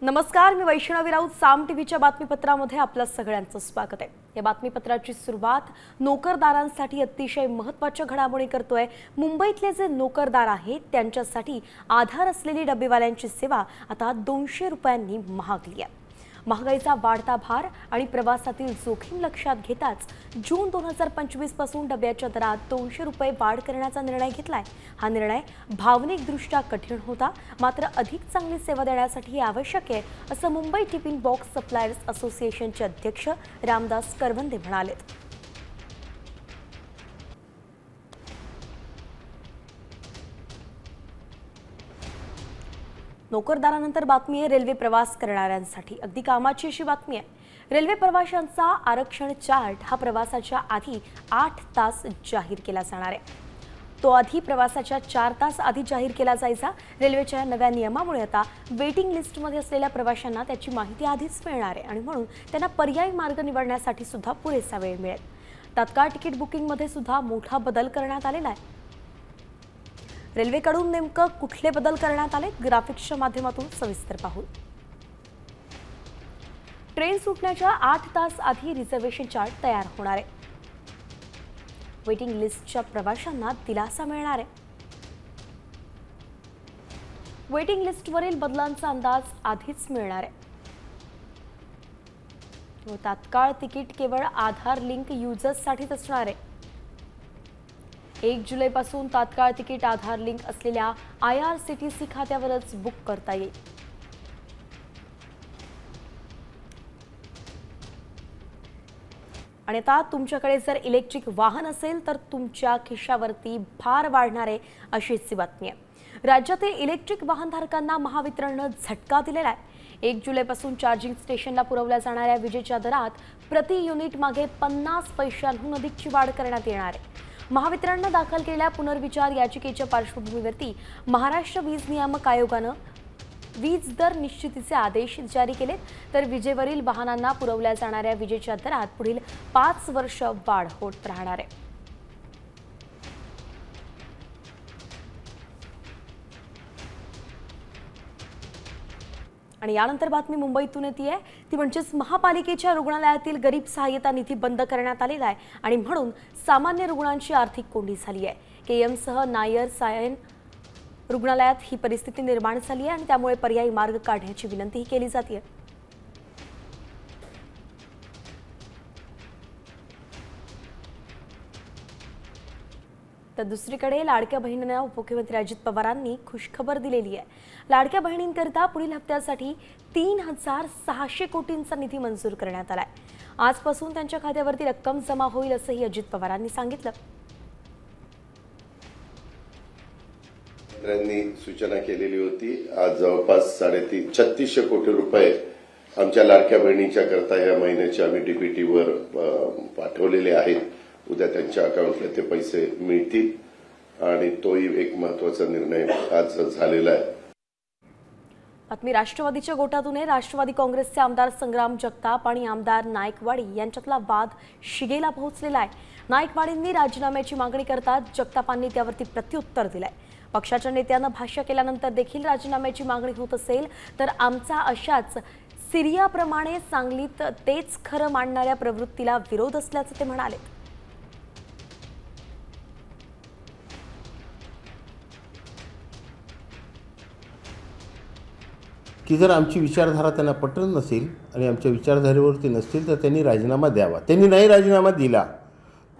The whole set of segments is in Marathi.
नमस्कार, मी वैष्णवी राऊत. साम टीव्हीच्या बातमीपत्रामध्ये आपलं सगळ्यांचं स्वागत आहे. या बातमीपत्राची सुरुवात नोकरदारांसाठी अतिशय महत्त्वाच्या घडामोडी करतोय. मुंबईतले जे नोकरदार आहेत त्यांच्यासाठी आधार असलेली डबेवाल्यांची सेवा आता 200 रुपयांनी महागली आहे. महागाईचा वाढता भार आणि प्रवासातील जोखीम लक्षात घेताच जून 2025 पासून डब्याच्या दरात 200 रुपये वाढ करण्याचा निर्णय घेतलाय. हा निर्णय भावनिकदृष्ट्या कठीण होता, मात्र अधिक चांगली सेवा देण्यासाठी हे आवश्यक आहे, असं मुंबई टिफिन बॉक्स सप्लायर्स असोसिएशनचे अध्यक्ष रामदास करवंदे म्हणालेत. नोकरदारानंतर बातमी आहे रेल्वे प्रवास करणाऱ्यांसाठी. अगदी कामाची अशी बातमी आहे. रेल्वे प्रवाशांचा आरक्षण चार्ट हा प्रवासाच्या आधी 8 तास जाहीर केला जाणार आहे. तो आधी प्रवासाच्या 4 तास आधी जाहीर केला जायचा. रेल्वेच्या नव्या नियमामुळे आता वेटिंग लिस्टमध्ये असलेल्या प्रवाशांना त्याची माहिती आधीच मिळणार आहे आणि म्हणून त्यांना पर्यायी मार्ग निवडण्यासाठी सुद्धा पुरेसा वेळ मिळेल. तात्काळ तिकीट बुकिंगमध्ये सुद्धा मोठा बदल करण्यात आलेला आहे. रेल्वेकडून नेमकं कुठले बदल करण्यात आले, ग्राफिक्सच्या माध्यमातून सविस्तर पाहू. ट्रेन सुटण्याच्या 8 तास आधी रिझर्वेशन चार्ट तयार होणार आहे. वेटिंग लिस्टच्या प्रवाशांना दिलासा मिळणार आहे. वेटिंग लिस्टवरील बदलांचा अंदाज आधीच मिळणार आहे. तात्काळ तिकीट केवळ आधार लिंक युजर्ससाठीच असणार आहे. 1 जुलैपासून तात्काळ तिकीट आधार लिंक असलेल्या IRCTC खात्यावरच बुक करता येईल. आणि आता तुमच्याकडे जर इलेक्ट्रिक वाहन असेल तर तुमच्या खिशावरती भार वाढणार आहे, अशीच बातमी आहे. राज्यातील इलेक्ट्रिक वाहनधारकांना महावितरणनं झटका दिलेला आहे. 1 जुलैपासून चार्जिंग स्टेशनला पुरवल्या जाणाऱ्या विजेच्या दरात प्रति युनिट मागे 50 पैशांहून अधिकची वाढ करण्यात येणार आहे. महावितरणनं दाखल केलेल्या पुनर्विचार याचिकेच्या पार्श्वभूमीवरती महाराष्ट्र वीज नियामक आयोगानं वीज दर निश्चितीचे आदेश जारी केलेत. तर विजेवरील वाहनांना पुरवल्या जाणाऱ्या विजेच्या दरात पुढील 5 वर्ष वाढ होत राहणार आहे. आणि यानंतर बातमी मुंबईतून येते, ती म्हणजेच महापालिकेच्या रुग्णालयातील गरीब सहाय्यता निधी बंद करण्यात आलेला आहे आणि म्हणून सामान्य रुग्णांची आर्थिक कोंडी झाली आहे. KM सह नायर सायन रुग्णालयात ही परिस्थिती निर्माण झाली आहे आणि त्यामुळे पर्यायी मार्ग काढण्याची विनंतीही केली जाते. तर दुसरीकडे लाडक्या बहिणींना उपमुख्यमंत्री अजित पवारांनी खुशखबर दिलेली आहे. लाडक्या बहिणींकरता पुढील हप्त्यासाठी 3600 कोटींचा निधी मंजूर करण्यात आलाय. आजपासून त्यांच्या खात्यावरती रक्कम जमा होईल असंही अजित पवारांनी सांगितलं. मंत्र्यांनी सूचना केलेली होती. आज जवळपास 3600 कोटी रुपये आमच्या लाडक्या बहिणींच्या करता या महिन्याचे आम्ही DBTवर पाठवलेले आहेत. उद्या त्यांच्या अकाउंटला ते पैसे मिळतील आणि तोही एक महत्त्वाचा निर्णय आज झालेला आहे. बातमी राष्ट्रवादीच्या गोटातून आहे. राष्ट्रवादी काँग्रेसचे आमदार संग्राम जगताप आणि आमदार नायकवाडी यांच्यातला वाद शिगेला पोहोचलेला आहे. नायकवाडींनी राजीनाम्याची मागणी करतात. जगतापांनी त्यावरती प्रत्युत्तर दिलंय. पक्षाच्या नेत्यानं भाष्य केल्यानंतर देखील राजीनाम्याची मागणी होत असेल तर आमचा अशाच सिरियाप्रमाणे सांगलीत तेच खरं मांडणाऱ्या प्रवृत्तीला विरोध असल्याचं ते म्हणाले. की जर आमची विचारधारा त्यांना पटत नसेल आणि आमच्या विचारधारेवरती नसतील तर त्यांनी राजीनामा द्यावा. त्यांनी नाही राजीनामा दिला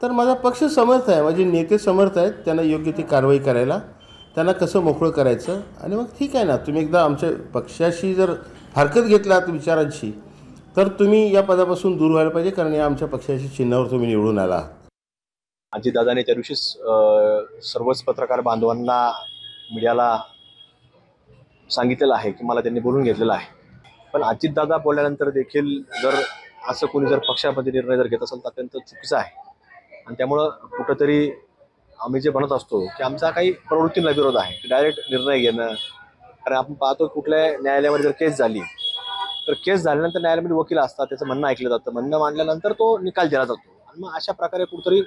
तर माझा पक्ष समर्थ आहे, माझे नेते समर्थ आहेत त्यांना योग्य ती कारवाई करायला, त्यांना कसं मोकळं करायचं. आणि मग ठीक आहे ना, तुम्ही एकदा आमच्या पक्षाशी जर हरकत घेतलात विचारांशी तर तुम्ही या पदापासून दूर व्हायला पाहिजे, कारण या आमच्या पक्षाच्या चिन्हावर तुम्ही निवडून आला आहात. अजितदादांनी त्या दिवशी सर्वच पत्रकार बांधवांना मीडियाला सांगितलेलं आहे की मला त्यांनी बोलून घेतलेलं आहे. पण अजितदादा बोलल्यानंतर देखील जर असं कोणी जर पक्षामध्ये निर्णय जर घेत असेल तर अत्यंत चुकीचं आहे. आणि त्यामुळं कुठंतरी आम्ही जे म्हणत असतो की आमचा काही प्रवृत्तींना विरोध आहे की डायरेक्ट निर्णय घेणं. कारण आपण पाहतो कुठल्या न्यायालयामध्ये जर केस झाली तर केस झाल्यानंतर न्यायालयामध्ये वकील असतात, त्याचं म्हणणं ऐकलं जातं, म्हणणं मांडल्यानंतर तो निकाल दिला जातो. आणि मग अशा प्रकारे कुठेतरी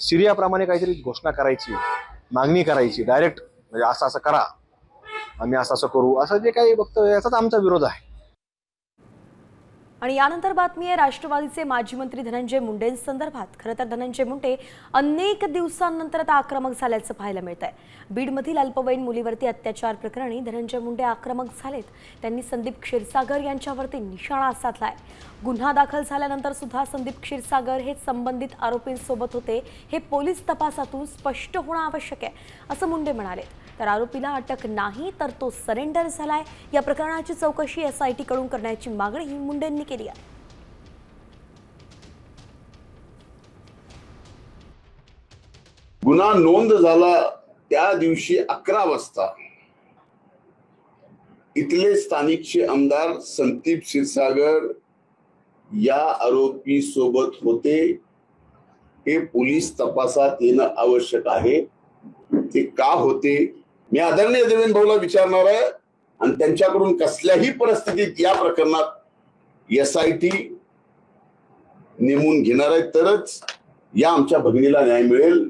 सिरियाप्रमाणे काहीतरी घोषणा करायची, मागणी करायची डायरेक्ट, म्हणजे असं असं करा, आम्ही असं असं करू, असं जे काही वक्तव्य याचाच आमचा विरोध आहे. आणि यानंतर बातमी आहे राष्ट्रवादीचे माजी मंत्री धनंजय मुंडेंसंदर्भात। खरं तर धनंजय मुंडे अनेक दिवसांनंतर आता आक्रमक झाल्याचं पाहायला मिळतंय। बीडमधील अल्पवयीन मुलीवरती अत्याचार प्रकरणी धनंजय मुंडे आक्रमक झालेत। त्यांनी संदीप क्षीरसागर यांच्यावरती निशाणा साधलाय। गुन्हा दाखल झाल्यानंतर सुद्धा संदीप क्षीरसागर हे संबंधित आरोपींसोबत होते हे पोलीस तपासातून स्पष्ट होणं आवश्यक आहे असं मुंडे म्हणाले। तर आरोपीला अटक नाही तर तो सरेंडर झालाय। या प्रकरणाची चौकशी SIT कडून करण्याची मागणी मुंडेंनी केली आहे। गुन्हा नोंद झाला त्या दिवशी 11 वाजता इथले स्थानिकचे आमदार संदीप क्षीरसागर या आरोपी सोबत होते। हे पोलीस तपासात येणं आवश्यक आहे। ते का होते मी आदरणीय देवेंद्र भाऊला विचारणार आहे आणि त्यांच्याकडून कसल्याही परिस्थितीत या प्रकरणात SIT नेमून घेणार आहे तरच या आमच्या भगिनीला न्याय मिळेल।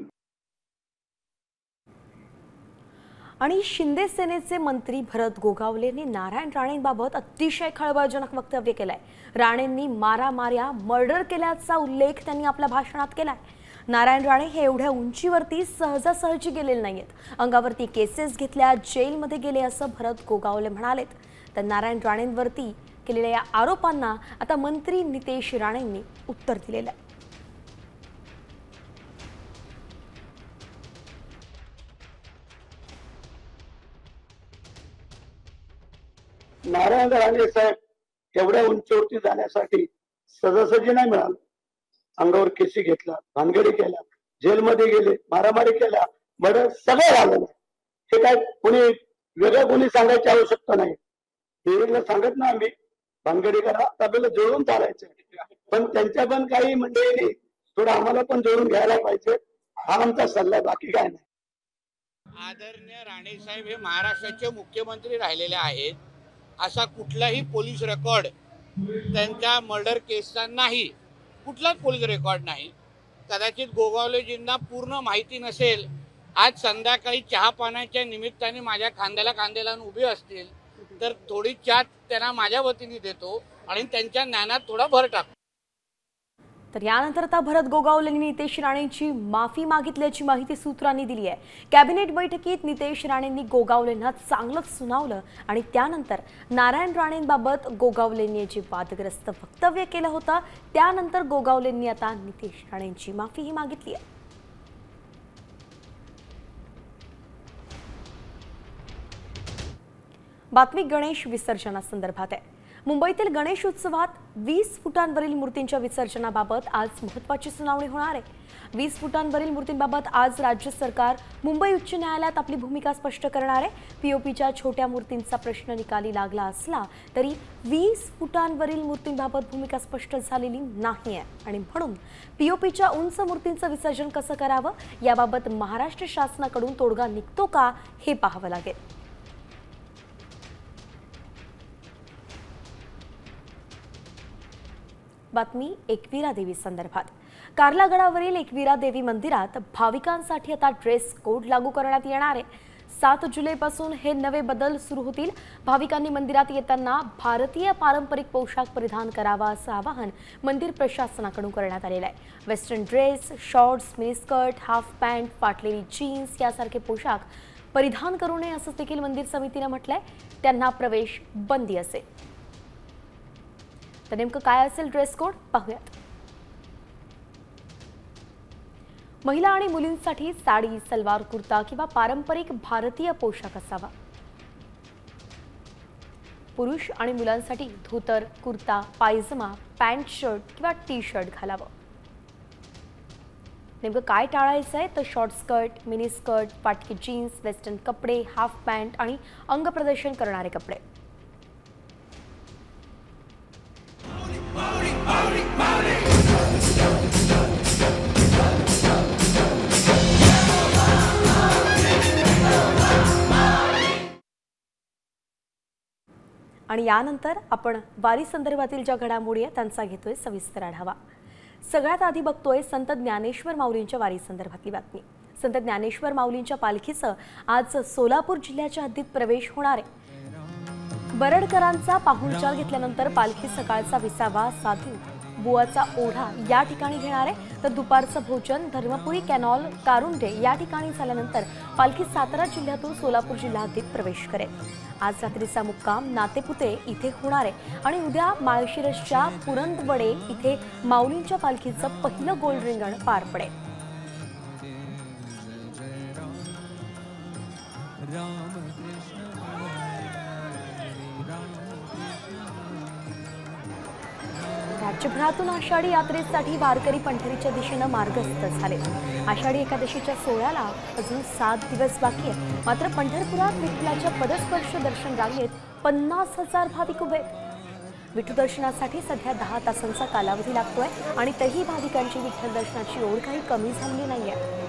आणि शिंदे सेनेचे मंत्री भरत गोगावलेंनी नारायण राणेंबाबत अतिशय खळबळजनक वक्तव्य केलंय। राणेंनी मारामार्या मर्डर केल्याचा उल्लेख त्यांनी आपल्या भाषणात केलाय। नारायण राणे हे एवढ्या उंचीवरती सहजासहजी गेलेले नाहीयेत। अंगावरती केसेस घेतल्या, जेलमध्ये गेले असं भरत गोगावले म्हणालेत। तर नारायण राणेंवरती केलेल्या या आरोपांना आता मंत्री नितेश राणेंनी उत्तर दिलेलं आहे। नारायण राणे साहेब एवढ्या उंचीवरती जाण्यासाठी सहजासहजी नाही मिळालं। अंगावर केसी घेतला, भानगडी केल्या, जेलमध्ये गेले, मारामारी केल्या, मर्डर सगळं झालं। हे काय कोणी वेगळं कोणी सांगायची आवश्यकता नाही। हिरीला सांगत ना आम्ही भानगडी करा, आपल्याला जोडून चालायचं। पण त्यांच्या पण काही मंडळींनी थोडं आम्हाला पण जोडून घ्यायला पाहिजे, हा आमचा सल्ला, बाकी काय नाही। आदरणीय राणे साहेब हे महाराष्ट्राचे मुख्यमंत्री राहिलेले आहेत। असा कुठलाही पोलीस रेकॉर्ड त्यांच्या मर्डर केसचा नाही, कुठलाच पोलीस रेकॉर्ड नाही। कदाचित गोगावलेजींना पूर्ण माहिती नसेल। आज संध्याकाळी चहा पाण्याच्या निमित्ताने माझ्या खांद्याला खांदे लावून उभे असतील तर थोडी चहा त्यांना माझ्या वतीने देतो आणि त्यांच्या ज्ञानात थोडा भर टाकतो। तर यानंतर आता भरत गोगावलेंनी नितेश राणेंची माफी मागितल्याची माहिती सूत्रांनी दिली आहे। कॅबिनेट बैठकीत नितेश राणेंनी गोगावलेंना चांगलंच सुनावलं आणि त्यानंतर नारायण राणेंबाबत गोगावलेंनी जे वादग्रस्त वक्तव्य केलं होतं त्यानंतर गोगावलेंनी आता नितेश राणेंची माफीही मागितली आहे। बातमी गणेश विसर्जनासंदर्भात आहे। मुंबईतील गणेश उत्सवात 20 फुटांवरील मूर्तींच्या विसर्जनाबाबत आज महत्त्वाची सुनावणी होणार आहे। 20 फुटांवरील मूर्तींबाबत आज राज्य सरकार मुंबई उच्च न्यायालयात आपली भूमिका स्पष्ट करणार आहे। POPच्या छोट्या मूर्तींचा प्रश्न निकाली लागला असला तरी 20 फुटांवरील मूर्तींबाबत भूमिका स्पष्ट झालेली नाही आहे आणि म्हणून POPच्या उंच मूर्तींचं विसर्जन कसं करावं याबाबत महाराष्ट्र शासनाकडून तोडगा निघतो का हे पाहावं लागेल। बातमी एकवीरा देवी संदर्भात। कार्ला गडावरील एकवीरा देवी मंदिरात भाविकांसाठी आता ड्रेस कोड लागू करण्यात येणार आहे। 7 जुलैपासून हे नवे बदल सुरू होतील। भाविकांनी मंदिरात येताना भारतीय पारंपरिक पोशाख परिधान करावा असं आवाहन मंदिर प्रशासनाकडून करण्यात आलेलं आहे। Western dress, shorts, miniskirt, half pant, फाटलेली जीन्स यासारखे पोशाख परिधान करू नये असं देखील मंदिर समितीने म्हटलंय। त्यांना प्रवेश बंदी असेल। तर नेमकं काय असेल ड्रेस कोड पाहूयात। महिला आणि मुलींसाठी साडी, सलवार कुर्ता किंवा पारंपरिक भारतीय पोशाख असावा। पुरुष आणि मुलांसाठी धोतर, कुर्ता, पायजमा, पॅन्ट शर्ट किंवा टी-शर्ट घालावं। नेमकं काय टाळायचं आहे तर शॉर्ट स्कर्ट, मिनी स्कर्ट, फाटकी जीन्स, वेस्टर्न कपडे, हाफ पॅन्ट आणि अंग प्रदर्शन करणारे कपडे। आणि यानंतर आपण वारी संदर्भातील ज्या घडामोडी आहेत त्यांचा घेतोय सविस्तर आढावा। सगळ्यात आधी बघतोय संत ज्ञानेश्वर माऊलींच्या वारी संदर्भातली बातमी। संत ज्ञानेश्वर माऊलींच्या पालखीचं आज सोलापूर जिल्ह्याच्या हद्दीत प्रवेश होणार आहे। बरडकरांचा पाहुणचार घेतल्यानंतर पालखी सकाळचा विसावा साधू बुवाचा ओढा या ठिकाणी घेणार आहे, तर दुपारचं भोजन धर्मपुरी कॅनॉल कारुंडे या ठिकाणी झाल्यानंतर पालखी सातारा जिल्ह्यातून सोलापूर जिल्हा हद्दीत प्रवेश करेल। आज रात्रीचा मुक्काम नातेपुते इथे होणार आहे आणि उद्या माळशिरसच्या पुरंदवडे इथे माऊलींच्या पालखीचं पहिलं गोल रिंगण पार पडेल। राज्यभरातून आषाढी यात्रेसाठी वारकरी पंढरीच्या दिशेनं मार्गस्थ झाले। आषाढी एकादशीच्या सोहळ्याला अजून 7 दिवस बाकी आहे, मात्र पंढरपुरात विठ्ठलाच्या पदस्पर्श दर्शन रांगेत 50,000 भाविक उभे। विठू दर्शनासाठी सध्या 10 तासांचा कालावधी लागतोय आणि तरीही भाविकांची विठ्ठल दर्शनाची ओढ काही कमी झाली नाहीये।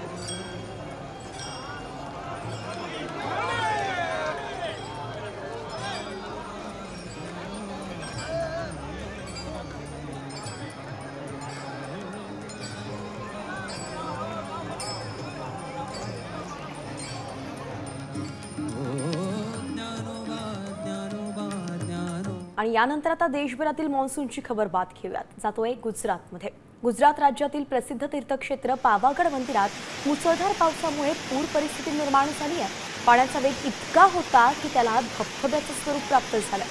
आणि यानंतर आता देशभरातील मान्सूनची खबर बात घेऊयात। जातोय गुजरातमध्ये। गुजरात राज्यातील प्रसिद्ध तीर्थक्षेत्र पावागड मंदिरात मुसळधार पावसामुळे पूर परिस्थिती निर्माण झाली आहे। पाण्याचा वेग इतका होता की त्याला धबधब्याचं स्वरूप प्राप्त झालं।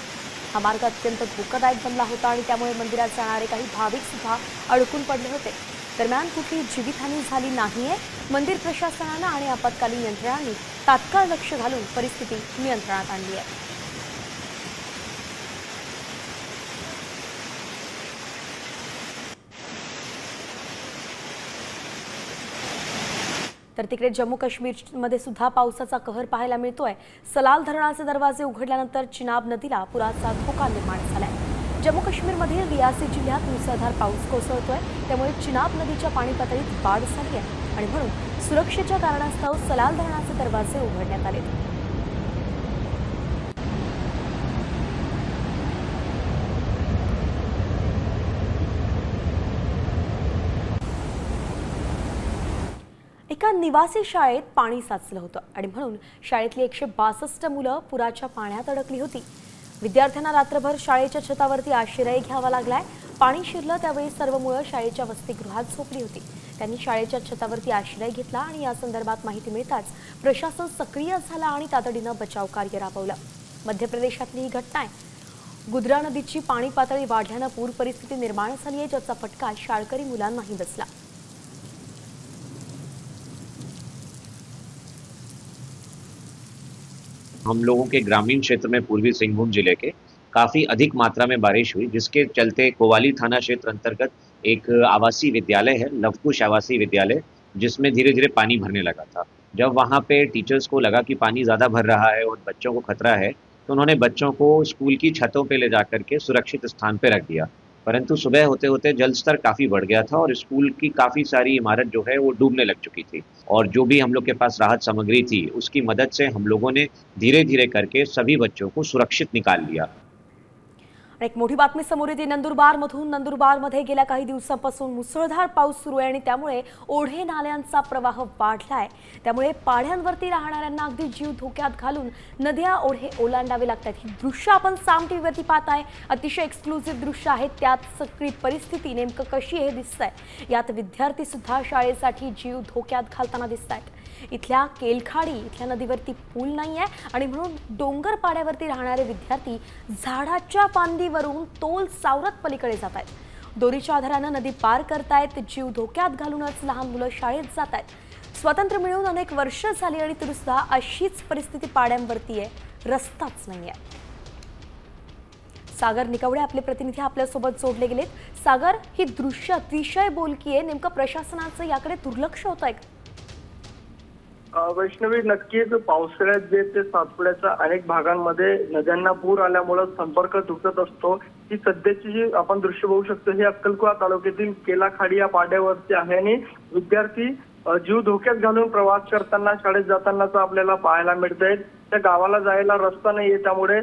हा मार्ग अत्यंत धोकादायक बनला होता आणि त्यामुळे मंदिरात जाणारे काही भाविक सुद्धा अडकून पडले होते। दरम्यान कुठली जीवितहानी झाली नाहीये। मंदिर प्रशासनानं आणि आपत्कालीन यंत्रणांनी तात्काळ लक्ष घालून परिस्थिती नियंत्रणात आणली आहे। तर तिकडे जम्मू काश्मीरमध्ये सुद्धा पावसाचा कहर पाहायला मिळतोय। सलाल धरणाचे दरवाजे उघडल्यानंतर चिनाब नदीला पुराचा धोका निर्माण झालाय। जम्मू काश्मीरमधील रियासी जिल्ह्यात मुसळधार पाऊस कोसळतोय, त्यामुळे चिनाब नदीच्या पाणी पातळीत वाढ झाली आहे आणि म्हणून सुरक्षेच्या कारणास्तव सलाल धरणाचे दरवाजे उघडण्यात आले। एका निवासी शाळेत पाणी साचलं होतं आणि म्हणून शाळेतली 162 मुलं पुराच्या पाण्यात अडकली होती। विद्यार्थ्यांना रात्रभर शाळेच्या छतावरती आश्रय घ्यावा लागलाय। पाणी शिरलं त्यावेळी सर्व मुलं शाळेच्या वसतिगृहात झोपली होती। त्यांनी शाळेच्या छतावरती आश्रय घेतला आणि या संदर्भात माहिती मिळताच प्रशासन सक्रिय झाला आणि तातडीनं बचाव कार्य राबवलं। मध्य प्रदेशातली ही घटना आहे। गुजरा नदीची पाणी पातळी वाढल्यानं पूर परिस्थिती निर्माण झाली आहे, ज्याचा फटका शाळकरी मुलांनाही बसला। हम लोगों के ग्रामीण क्षेत्र में पूर्वी सिंहभूम जिले के काफ़ी अधिक मात्रा में बारिश हुई, जिसके चलते कोवाली थाना क्षेत्र अंतर्गत एक आवासीय विद्यालय है, लवकुश आवासीय विद्यालय, जिसमें धीरे धीरे पानी भरने लगा था। जब वहाँ पे टीचर्स को लगा कि पानी ज़्यादा भर रहा है और बच्चों को खतरा है, तो उन्होंने बच्चों को स्कूल की छतों पे ले जाकर के सुरक्षित स्थान पे रख दिया। परंतु सुबह होते होते जल स्तर काफ़ी बढ़ गया था और स्कूल की काफ़ी सारी इमारत जो है वो डूबने लग चुकी थी और जो भी हम लोग के पास राहत सामग्री थी उसकी मदद से हम लोगों ने धीरे धीरे करके सभी बच्चों को सुरक्षित निकाल लिया। एक मोठी बातमी समोर येते नंदुरबारमधून। नंदुरबारमध्ये गेल्या काही दिवसांपासून मुसळधार पाऊस सुरू आहे आणि त्यामुळे ओढे नाल्यांचा प्रवाह वाढलाय। त्यामुळे पाड्यांवरती राहणाऱ्यांना अगदी जीव धोक्यात घालून नद्या ओढे ओलांडावे लागतात। ही दृश्य आपण साम टीव्हीवरती पाहताय, अतिशय एक्सक्लुसिव्ह दृश्य आहे। त्यात सगळी परिस्थिती नेमकं कशी आहे दिसतंय। यात विद्यार्थी सुद्धा शाळेसाठी जीव धोक्यात घालताना दिसतायत। इथल्या केलखाडी इथल्या नदीवरती पूल नाहीये आणि म्हणून डोंगर पाड्यावरती राहणारे विद्यार्थी झाडाच्या फांदीवरून तोल सावरत पलीकडे जात आहेत। दोरीच्या आधारानं नदी पार करतायत। जीव धोक्यात घालूनच लहान मुलं शाळेत जात आहेत। स्वातंत्र्य मिळून अनेक वर्ष झाली आणि तरी सुद्धा अशीच परिस्थिती पाड्यांवरती आहे, रस्ताच नाहीये। सागर निकवडे आपले प्रतिनिधी आपल्यासोबत जोडले गेलेत। सागर, ही दृश्य अतिशय बोलकी आहे, नेमकं प्रशासनाचं याकडे दुर्लक्ष होतंय? वैष्णवी, नक्कीच पावसाळ्यात जे ते सातपुड्याच्या अनेक भागांमध्ये नद्यांना पूर आल्यामुळे संपर्क तुटत असतो। ही सध्याची जी आपण दृश्य बघू शकतो हे अक्कलकुवा तालुक्यातील केलाखाडी या पाड्यावरती आहे आणि विद्यार्थी जीव धोक्यात घालून प्रवास करताना शाळेत जातानाच आपल्याला पाहायला मिळतंय। त्या गावाला जायला रस्ता नाहीये, त्यामुळे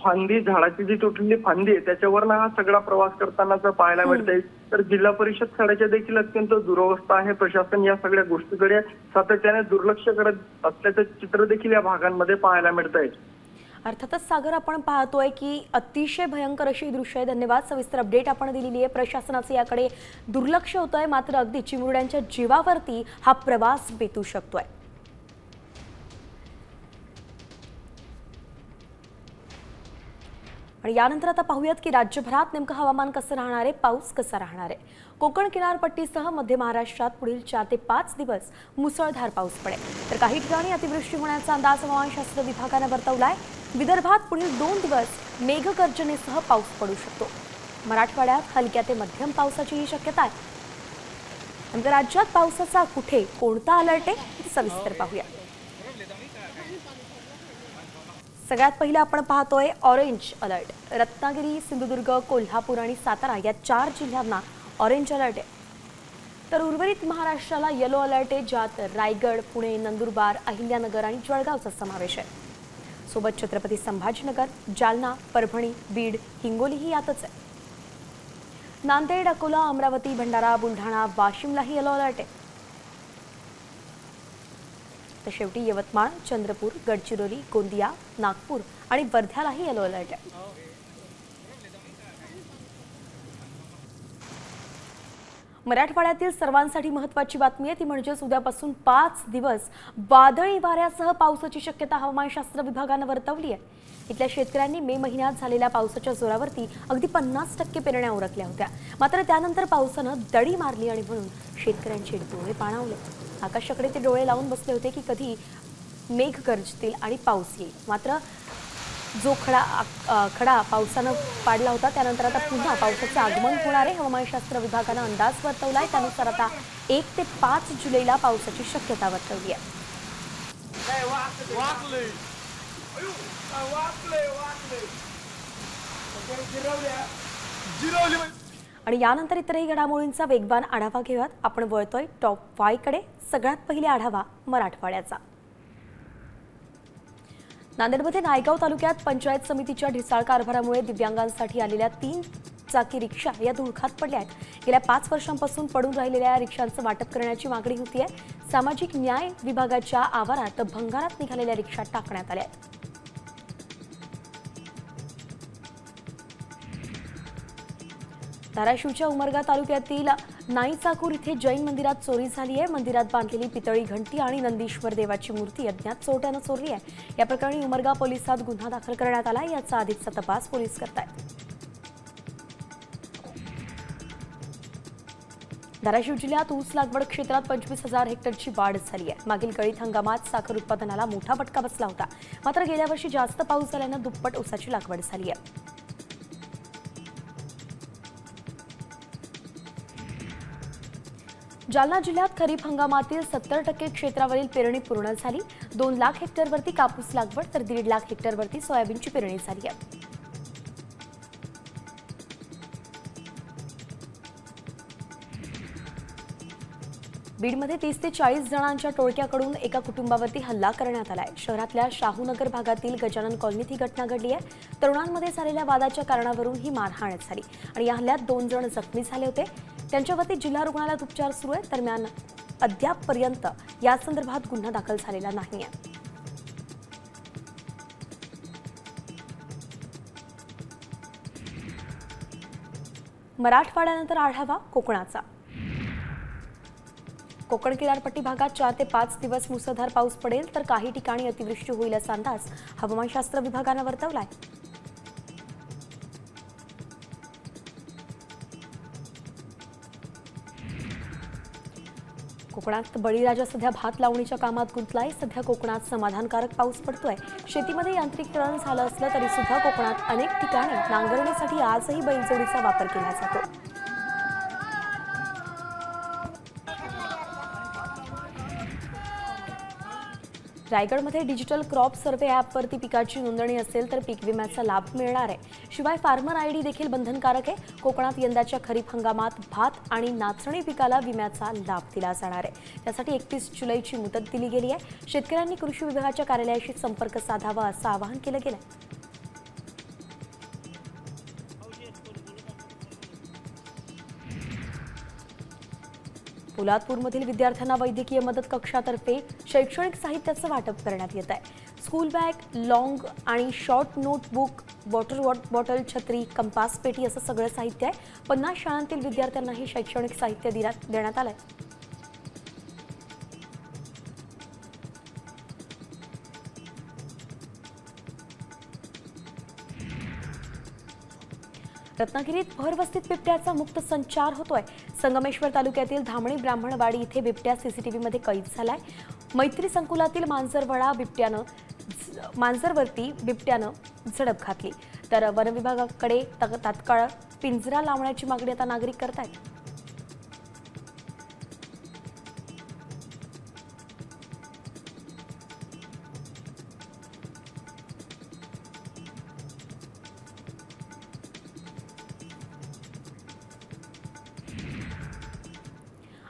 फांदी, झाडाची जी तुटलेली फांदी आहे त्याच्यावरनं हा सगळा प्रवास करतानाच पाहायला मिळतंय। तर जिल्हा परिषद शाळेच्या देखील अत्यंत दुरवस्था आहे। प्रशासन या सगळ्या गोष्टीकडे सातत्याने दुर्लक्ष करत असल्याचं चित्र देखील या भागांमध्ये पाहायला मिळतंय। अर्थातच सागर, आपण पाहतोय की अतिशय भयंकर अशी दृश्य आहे. धन्यवाद, सविस्तर अपडेट आपण दिलेली आहे. प्रशासनाचे याकडे दुर्लक्ष होतंय, मात्र अगदी चिमुरड्यांच्या जीवावरती हा प्रवास बेतू शकतोय. आणि यानंतर आता पाहूयात की राज्यभरात नेमकं हवामान कसं राहणार आहे, पाऊस कसा राहणार आहे. कोकण किनारपट्टीसह मध्य महाराष्ट्रात पुढील 4 ते 5 दिवस मुसळधार पाऊस पडेल, तर काही ठिकाणी अतिवृष्टी होण्याचा अंदाज हवामानशास्त्र विभागाने वर्तवलाय. विदर्भात पुढील 2 दिवस मेघगर्जनेसह पाऊस पडू शकतो. मराठवाड्यात हलक्या ते मध्यम पावसाचीही शक्यता आहे. नंतर राज्यात पावसाचा कुठे कोणता अलर्ट आहे सविस्तर पाहूया. सगळ्यात पहिलं आपण पाहतोय ऑरेंज अलर्ट. रत्नागिरी, सिंधुदुर्ग, कोल्हापूर आणि सातारा या 4 जिल्ह्यांना ऑरेंज अलर्ट आहे. तर उर्वरित महाराष्ट्राला येलो अलर्ट आहे, ज्यात रायगड, पुणे, नंदुरबार, अहिल्यानगर आणि जळगावचा समावेश आहे. सोबत छत्रपती संभाजीनगर, जालना, परभणी, बीड, हिंगोलीही यातच आहे. नांदेड, अकोला, अमरावती, भंडारा, बुलढाणा, वाशिमलाही येलो अलर्ट आहे. तर शेवटी यवतमाळ, चंद्रपूर, गडचिरोली, गोंदिया, नागपूर आणि वर्ध्यालाही येलो अलर्ट आहे. मराठवाड्यातील सर्वांसाठी महत्त्वाची बातमी आहे ती म्हणजेच उद्यापासून 5 दिवस वादळी वाऱ्यासह पावसाची शक्यता हवामानशास्त्र विभागाने वर्तवली आहे. इथल्या शेतकऱ्यांनी मे महिन्यात झालेल्या पावसाच्या जोरावरती अगदी 50% पेरण्या उरकल्या होत्या. मात्र त्यानंतर पावसानं दडी मारली आणि म्हणून शेतकऱ्यांचे डोळे पाणावले. आकाशाकडे ते डोळे लावून बसले होते की कधी मेघ गरजतील आणि पाऊस येईल. मात्र जो खडा पावसानं पाडला होता त्यानंतर आता पुन्हा पावसाचे आगमन होणार आहे. हवामानशास्त्र विभागानं अंदाज वर्तवलाय, त्यानुसार आता 1 ते 5 जुलैला पावसाची शक्यता वर्तवली आहे. आणि यानंतर इतरही घडामोडींचा वेगवान आढावा घेऊयात. आपण वळतोय टॉप 5 कडे. सगळ्यात पहिले आढावा मराठवाड्याचा. नांदेडमध्ये नायगाव तालुक्यात पंचायत समितीच्या ढिसाळ कारभारामुळे दिव्यांगांसाठी आलेल्या 3 चाकी रिक्षा या धुळखात पडल्या आहेत. गेल्या 5 वर्षांपासून पडून राहिलेल्या रिक्षांचं वाटप करण्याची मागणी होती आहे. सामाजिक न्याय विभागाच्या आवारात भंगारात निघालेल्या रिक्षा टाकण्यात आल्या आहेत. धाराशिवच्या उमरगा तालुक्यातील नाईचाकूर इथे जैन मंदिरात चोरी झाली आहे. मंदिरात बांधलेली पितळी घंटी आणि नंदीश्वर देवाची मूर्ती अज्ञात चोरट्यानं चोरली आहे. या प्रकरणी उमरगा पोलिसात गुन्हा दाखल करण्यात आला. याचा अधिकचा तपास पोलीस करतायत. धाराशिव जिल्ह्यात ऊस लागवड क्षेत्रात 25,000 हेक्टरची वाढ झाली आहे. मागील गळीत हंगामात साखर उत्पादनाला मोठा फटका बसला होता. मात्र गेल्या वर्षी जास्त पाऊस झाल्यानं दुप्पट ऊसाची लागवड झाली आहे. जालना जिल्ह्यात खरीप हंगामातील 70% क्षेत्रावरील पेरणी पूर्ण झाली. 2 लाख हेक्टरवरती कापूस लागवड तर 1.5 लाख हेक्टरवरती सोयाबीनची पेरणी झाली आहे. बीडमध्ये 30 ते 40 जणांच्या टोळक्याकडून एका कुटुंबावरती हल्ला करण्यात आलाय. शहरातल्या शाहूनगर भागातील गजानन कॉलनीत ही घटना घडली आहे. तरुणांमध्ये झालेल्या वादाच्या कारणावरून ही मारहाण झाली आणि या हल्ल्यात 2 जण जखमी झाले होते. त्यांच्यावरती जिल्हा रुग्णालयात उपचार सुरू आहेत. दरम्यान अद्यापपर्यंत या संदर्भात गुन्हा दाखल झालेला नाहीये. मराठवाड्यानंतर आढावा कोकणाचा. कोकण किनारपट्टी भागात 4 ते 5 दिवस मुसळधार पाऊस पडेल, तर काही ठिकाणी अतिवृष्टी होईल असा अंदाज हवामानशास्त्र विभागाने वर्तवलाय. कोकणात बळीराजा सध्या भात लावणीच्या कामात गुंतलाय. सध्या कोकणात समाधानकारक पाऊस पडतोय. शेतीमध्ये यांत्रिकीकरण झालं असलं तरी सुद्धा कोकणात अनेक ठिकाणी नांगरणीसाठी आजही बैलजोडीचा वापर केला जातो. रायगडमध्ये डिजिटल क्रॉप सर्व्हे ॲपवरती पिकाची नोंदणी असेल तर पीक विम्याचा लाभ मिळणार आहे. शिवाय फार्मर आयडी देखील बंधनकारक आहे. कोकणात यंदाच्या खरीप हंगामात भात आणि नाचणी पिकाला विम्याचा लाभ दिला जाणार आहे. त्यासाठी 31 जुलैची मुदत दिली गेली आहे. शेतकऱ्यांनी कृषी विभागाच्या कार्यालयाशी संपर्क साधावा असं आवाहन केलं गेलं. पोलादपूरमधील विद्यार्थ्यांना वैद्यकीय मदत कक्षातर्फे शैक्षणिक साहित्याचं वाटप करण्यात येत आहे. स्कूल बॅग, लॉंग आणि शॉर्ट नोटबुक, वॉटर बॉटल, छत्री, कंपास पेटी असं सगळं साहित्य आहे. 50 शाळांतील विद्यार्थ्यांना हे शैक्षणिक साहित्य देण्यात आलंय. रत्नागिरीत भरवस्तीत बिबट्याचा मुक्त संचार होतोय. संगमेश्वर तालुक्यातील धामणी ब्राह्मणवाडी इथे बिबट्या सीसीटीव्हीमध्ये कैद झालाय. मैत्री संकुलातील मांजरवरती बिबट्यानं झडप घातली. तर वनविभागाकडे तात्काळ पिंजरा लावण्याची मागणी आता नागरिक करतायत.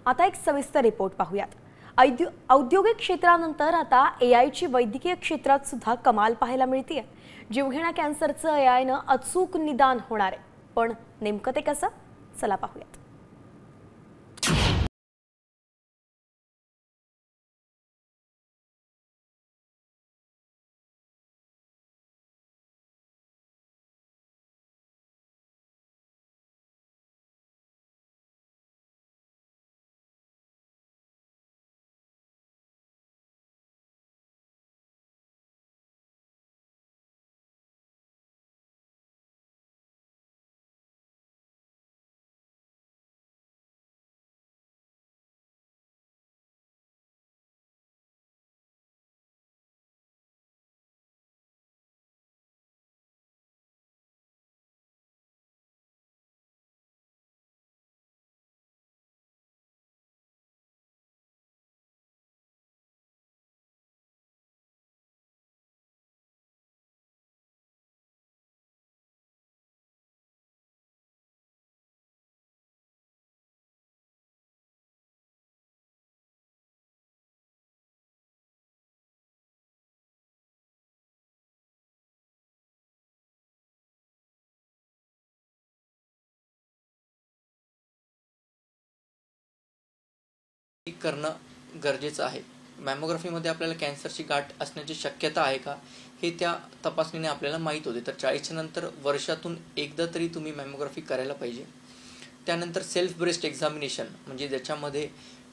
आता एक सविस्तर रिपोर्ट पाहूयात. औद्योगिक क्षेत्रानंतर आता एआयची वैद्यकीय क्षेत्रात सुद्धा कमाल पाहायला मिळते. जीवघेण्या कॅन्सरचं एआयनं अचूक निदान होणार आहे. पण नेमकं ते कसं? चला पाहूयात. करणं गरजेचं आहे. मॅमोग्राफीमध्ये आपल्याला कॅन्सरची गाठ असण्याची शक्यता आहे का हे त्या तपासणीने आपल्याला माहीत होते. तर 40च्या नंतर वर्षातून एकदा तरी तुम्ही मॅमोग्राफी करायला पाहिजे. त्यानंतर सेल्फ ब्रेस्ट एक्झामिनेशन म्हणजे ज्याच्यामध्ये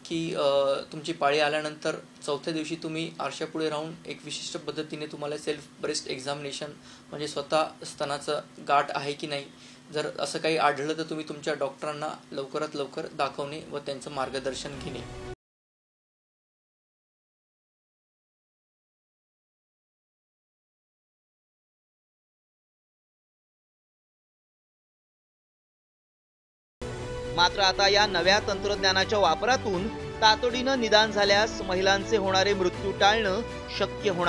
की तुमची पाळी आल्यानंतर 4थ्या दिवशी तुम्ही आरशापुढे राहून एक विशिष्ट पद्धतीने तुम्हाला सेल्फ ब्रेस्ट एक्झामिनेशन म्हणजे स्वतः स्तनाचं गाठ आहे की नाही, जर असं काही आढळलं तर तुम्ही तुमच्या डॉक्टरांना लवकरात लवकर दाखवणे व त्यांचं मार्गदर्शन घेणे. मात्र आता या नव्या तंत्रज्ञानाच्या वापरातून तातडीनं निदान झाल्यास महिलांचे होणारे मृत्यू टाळणं शक्य होणार